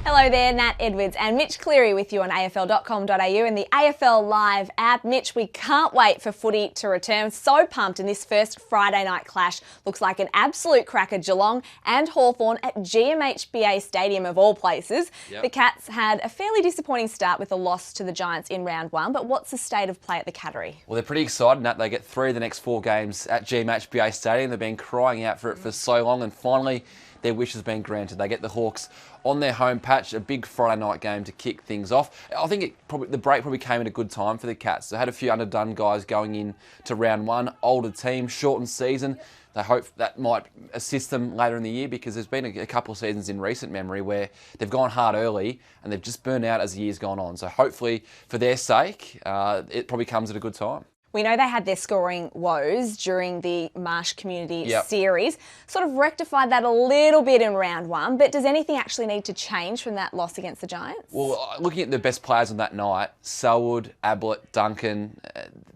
Hello there, Nat Edwards and Mitch Cleary with you on AFL.com.au and the AFL Live app. Mitch, we can't wait for footy to return. So pumped, in this first Friday night clash looks like an absolute cracker. Geelong and Hawthorn at GMHBA Stadium of all places. Yep. The Cats had a fairly disappointing start with a loss to the Giants in round one, but what's the state of play at the Cattery? Well, they're pretty excited, Nat. They get 3 of the next 4 games at GMHBA Stadium. They've been crying out for it for so long, and finally their wish has been granted. They get the Hawks on their home patch, a big Friday night game to kick things off. I think the break probably came at a good time for the Cats. They had a few underdone guys going in to round one, older team, shortened season. They hope that might assist them later in the year, because there's been a couple of seasons in recent memory where they've gone hard early and they've just burned out as the year's gone on. So hopefully for their sake, it probably comes at a good time. We know they had their scoring woes during the Marsh Community Yep. Series. Sort of rectified that a little bit in round one, but does anything actually need to change from that loss against the Giants? Well, looking at the best players on that night, Selwood, Ablett, Duncan,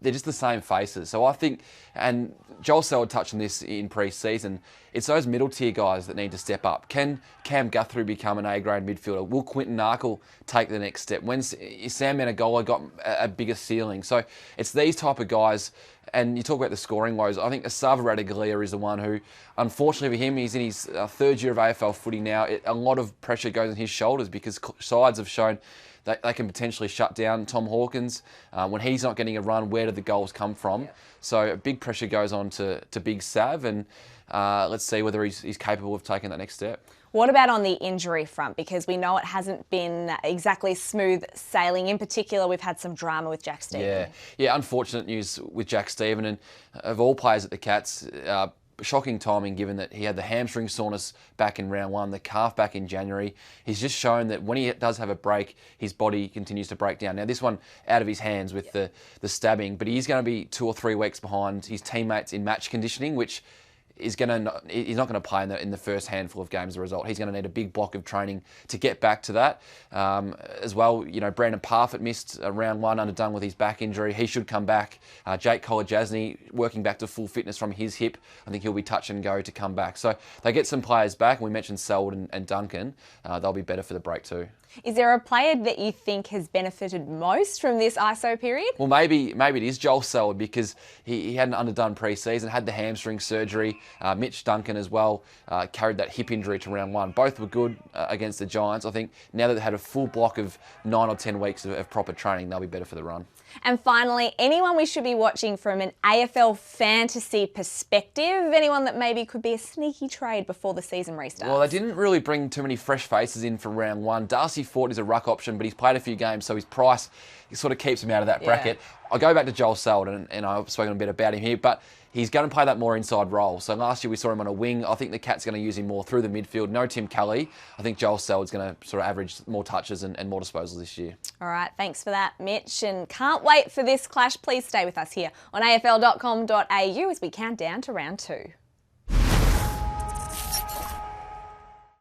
they're just the same faces. So I think, and Joel Selwood touched on this in pre-season, it's those middle tier guys that need to step up. Can Cam Guthrie become an A-grade midfielder? Will Quinton Narkle take the next step? When's Sam Menegola got a bigger ceiling? So it's these type of guys. And you talk about the scoring woes. I think Asava Radaglia is the one who, unfortunately for him, he's in his 3rd year of AFL footy now. A lot of pressure goes on his shoulders because sides have shown that they can potentially shut down Tom Hawkins. When he's not getting a run, where do the goals come from? Yeah. So big pressure goes on to Big Sav, and let's see whether he's capable of taking that next step. What about on the injury front? Because we know it hasn't been exactly smooth sailing. In particular, we've had some drama with Jack Stephen. Yeah, unfortunate news with Jack Stephen, and of all players at the Cats, shocking timing given that he had the hamstring soreness back in round one, the calf back in January. He's just shown that when he does have a break, his body continues to break down. Now, this one out of his hands with the stabbing, but he's going to be 2 or 3 weeks behind his teammates in match conditioning, which he's not going to play in the first handful of games as a result. He's going to need a big block of training to get back to that. As well, you know, Brandon Parfitt missed round one, underdone with his back injury. He should come back. Jake Kolajasny working back to full fitness from his hip. I think he'll be touch and go to come back. So they get some players back. And we mentioned Selwood and Duncan. They'll be better for the break too. Is there a player that you think has benefited most from this ISO period? Well, maybe it is Joel Selwood, because he had an underdone pre-season, had the hamstring surgery. Mitch Duncan as well carried that hip injury to round one. Both were good against the Giants. I think now that they've had a full block of 9 or 10 weeks of proper training, they'll be better for the run. And finally, anyone we should be watching from an AFL fantasy perspective? Anyone that maybe could be a sneaky trade before the season restarts? Well, they didn't really bring too many fresh faces in for round one. Darcy Fort is a ruck option, but he's played a few games, so his price sort of keeps him out of that bracket. I'll go back to Joel Selwood, and I've spoken a bit about him here, but he's going to play that more inside role. So last year we saw him on a wing. I think the Cats are going to use him more through the midfield. No Tim Kelly. I think Joel Selwood's going to sort of average more touches and more disposals this year. All right, thanks for that, Mitch. And can't wait for this clash. Please stay with us here on AFL.com.au as we count down to round 2.